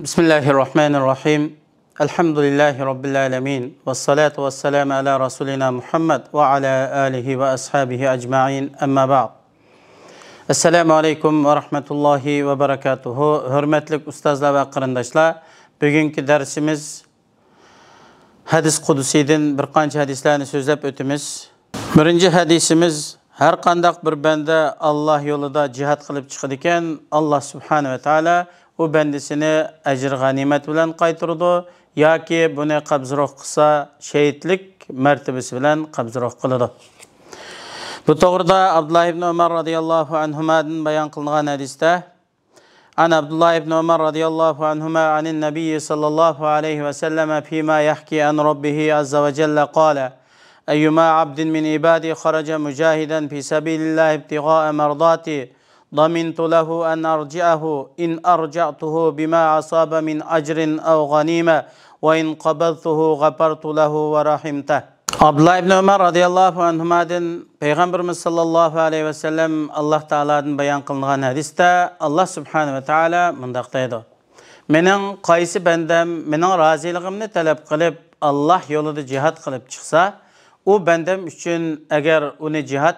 Bismillahirrahmanirrahim. Elhamdülillahi Rabbil alemin. Vessalatu vesselamu ala Resulina Muhammed ve ala alihi ve ashabihi ecma'in. Amma ba'd. Assalamu alaikum ve rahmetullahi ve berekatuhu. Hürmetlik ustazlar ve qarindoshlar, bugünkü dersimiz hadis qudusiydan bir qancha hadislarni so'zlab o'tamiz. Birinchi hadisimiz, har qanday bir banda Alloh yo'lida jihad qilib chiqadi ekan, Alloh subhanahu va taolo u bandasini ajr g'animat bilan qaytaradi yoki buni qabzroq qilsa shahidlik martabasi bilan qabzroq qiladi. Bu to'g'rida Abdullah ibn Umar radhiyallohu anhudan bayon qilingan hadisda An Abdullah ibn Umar radhiyallohu anhuma anin Nabiy sallallahu alayhi ve sellem fima yahki an Rabbih azza ve celle qala Eyyuma abdin min ibadi kharaja mujahiden fi sabilillah ibtigha'a mardati ضمنت له أن أرجعه إن أرجعته بما أصاب من أجر أو غنيمة وإن قبضته غفرت له ورحمته. Abdullah ibn Umar radhiyallohu anhudan Peygamberimiz sallallahu aleyhi ve sellem Allah Teala'dan bayan kılınan hadiste Allah subhanahu ve taala mundaq deydi. Mening qaysi bandam mening roziligimni talab qilib Allah yo'lida jihad qilib chiqsa, u bandam uchun agar uni jihad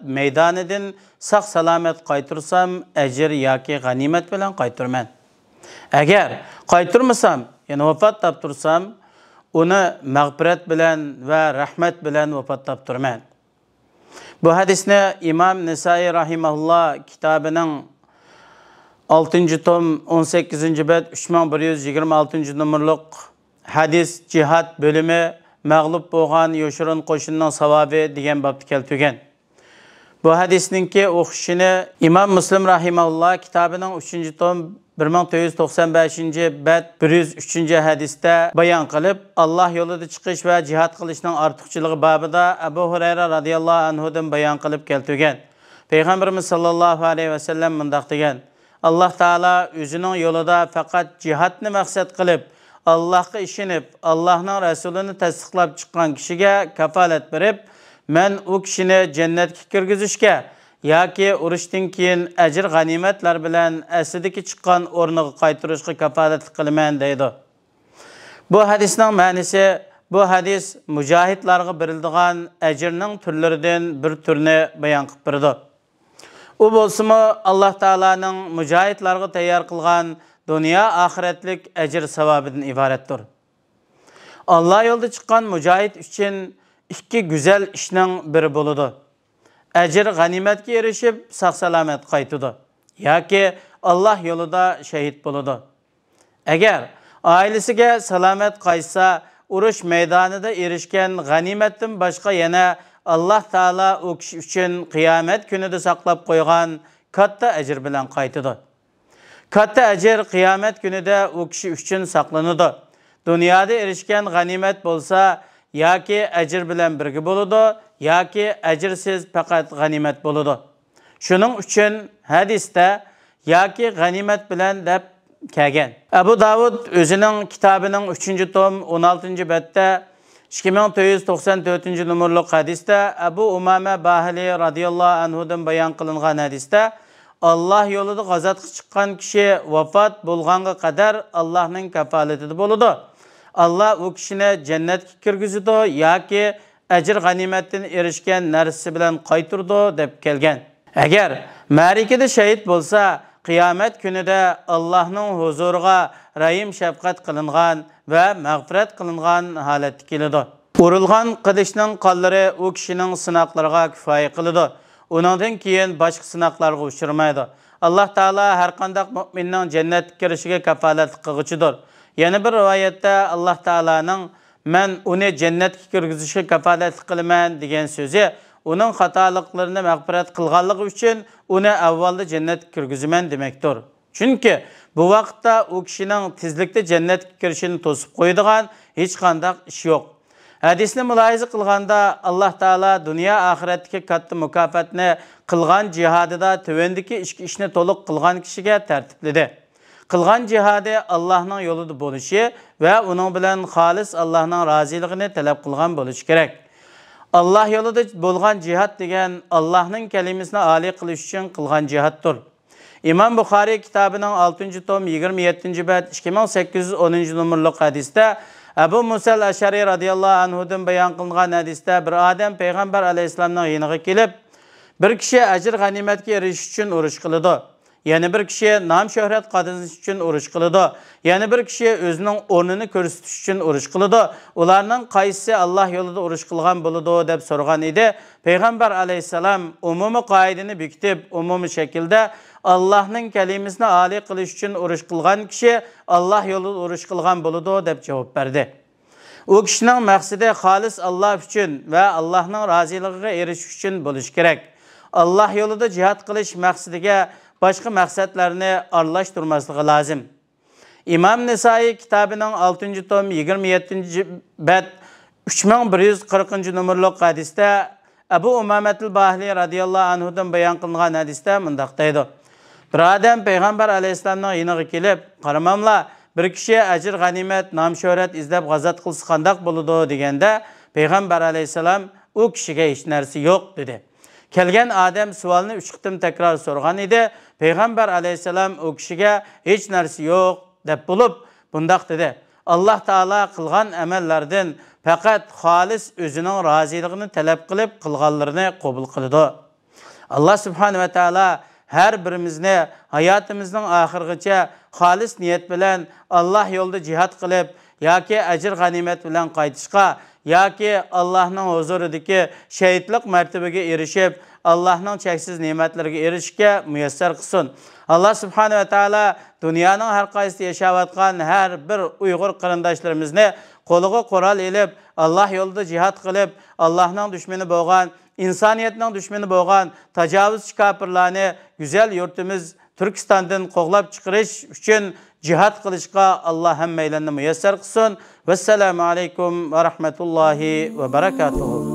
maydonidan saq salomat qaytarsam ajr yoki g'animat bilan qaytarman. Agar qaytarmasam, ya'ni vafot toptursam, uni mag'firat bilan va rahmat bilan vafot topturman. Bu hadisni Imom Nisoiy rahimahulloh kitobining 6-tom 18-bab 3126 numurluq hadis jihad bölümü mag'lub bo'lgan yo'shirin qo'shinning savobi degan babda keltirgan. Bu hadisninki o'qishini Imom Muslim rahimahulloh kitobining 3-tom 1995-bab 103-hadisda bayon qilib, Alloh yo'lida chiqish va jihad qilishning ortiqchiligi babida Abu Hurayra radhiyallohu anhudan bayon qilib keltirgan. Payg'ambarimiz sallallohu alayhi va sallam mundaq degan: Alloh taolo o'zining yo'lida faqat jihadni maqsad qilib, Allah'a işinip, Allah'ın Resulünü tasdiqlab chiqqan kishiga kafolat berib, men u kishini jannatga kirgizishga yoki urushdan keyin ajr g'animatlar bilan aslidagi chiqqan o'rniga qaytarishga kafolat qilaman deydi. Bu hadisning ma'nosi, bu hadis mujohidlarga beriladigan ajrning turlaridan bir turni bayon qilib berdi. U bo'lsa-mu Alloh taolaning mujohidlarga tayyor qilgan dünya ahiretlik ecir savabidan ibarettir. Allah yolda çıkan mücahit için iki güzel işning biri buludu. Ecir ganimetke erişip sağ salamet qaytıdı. Yoki Allah yolunda şehit buludu. Eğer ailesiga salamet qaysa, urush meydanida erişken ganimetten başka yana Allah Taala o kishi için kıyamet günüde saqlab qo'ygan katta ecir bilan qaytıdı. Katta ajr qiyomat kunida u kishi uchun saqlanadi. Dunyoda erishgan g'animat bo'lsa, yoki ajr bilan birga bo'ladi, yoki ajrsiz faqat g'animat bo'ladi. Shuning uchun hadisda yoki g'animat bilan deb kelgan. Abu Davud o'zining kitobining 3-tom 16-babda 2494 numurli hadisda Abu Umama Bahili radhiyallohu anhudan bayon qilingan hadisda Allah yolida g'azotga chiqqan kishi vafot bo'lganga qadar Allohning kafolatida bo'ladi. Allah u kishini jannatga kirgizadi yoki ajr g'animatdan erishgan narsasi bilan qaytardi deb kelgan. Agar ma'rakada shahid bo'lsa, qiyomat kunida Allohning huzuriga rahim shafqat qilingan va mag'firat qilingan holatda keladi. Urilgan qilishning qonlari u kishining sinoqlariga kifoya qiladi. Ondan keyin boshqa sinoqlarga uchramaydi. Alloh taolo har qanday mu'minning jannatga kirishiga kafolat qilguchidir. Yana bir rivoyatda Alloh taolaning men uni jannatga kirgizishga kafolat qilaman degan so'zi uning xatoliklarini mag'firat qilganligi uchun uni avvalda jannatga kirgizaman demakdir. Chunki bu vaqtda u kishining tezlikda jannatga kirishini to'sib qo'yadigan hech qanday ish yo'q. Hadisni mulohaza qilganda Alloh taolo dunyo oxiratdagi katta mukofotni qilgan jihadida tuvandagi ishni to'liq qilgan kishiga tartibladi. Qilgan jihadi Allohning yo'lida bo'lishi va uning bilan xolis Allohning roziligini talab qilgan bo'lishi kerak. Allah yolida bo'lgan jihad degan Allohning kalimasini oliy qilish uchun qilgan jihaddir. İmam Buxoriy kitobining 6-tom 27-bab 2810 nomerli hadisda Abu Musa al-Ashari radhiyallohu anhudan bayon qilingan hadisda bir odam payg'ambar alayhisolamning yoniga kelib, bir kishi ajr g'animatga erishish uchun urush qiladi. Yani bir kishi nom shuhrat qozonish uchun urush qiladi. Yani bir kishi o'zining o'rnini ko'rsatish uchun urush qiladi. Ularning qaysi Alloh yo'lida urush qilgan bo'ladi deb so'ragan edi. Payg'ambar alayhisalom umumiy qoidani bekitib, umumiy shaklda Allohning kalimasini oliy qilish uchun urush qilgan kishi Alloh yo'lida urush qilgan bo'ladi deb javob berdi. U kishining maqsadi xolis Alloh uchun va Allohning roziligiga erishish uchun bo'lishi kerak. Alloh yo'lida jihad qilish maqsadiga başka maqsadlarni aralashtirmasligi lozim. İmam Nisoiy kitobining 6-tom 27-bab 3140 nomerli hadisda Abu Umametul Bahli radhiyallohu anhudan bayon qilingan hadisda mundaq deydi. Bir odam payg'ambar alayhisolamning yoniga kelib, "Qaramamla, bir kishi ajr g'animat, nom shuhrat izlab g'azat qilsa qandoq bo'ladi?" deganda, payg'ambar alayhisolam u kishiga hech narsa yo'q dedi. Kelgan odam savolni 3 qitim takror so'ragan edi. Payg'ambar alayhisalom u kishiga hech narsa yo'q deb bo'lib, bundaq dedi. Alloh taolo qilgan amallardan faqat xolis o'zining roziligini talab qilib qilganlarini qabul qiladi. Alloh subhanahu va taolo har birimizni hayotimizning oxirigacha xolis niyat bilan Alloh yo'lida jihad qilib yoki ajr g'animat bilan qaytishga yoki Allohning huzuridagi shahidlik martabaga erishib Allohning cheksiz ne'matlariga erishishga muyassar qilsin. Alloh subhanahu va taolo dunyoning har qaysida yashayotgan har bir Uyg'ur qarindoshlarimizni qo'liga qurol elib, Alloh yo'lida jihad qilib, Allohning dushmani bo'lgan, insoniyatning dushmani bo'lgan tajovuzchi kofirlarni go'zal yurtimiz Turkistondan qo'g'lab chiqarish uchun jihad qilishga Alloh hammalarni muyassar qilsin. Vassalamu alaykum va rahmatullohi va barakatuh.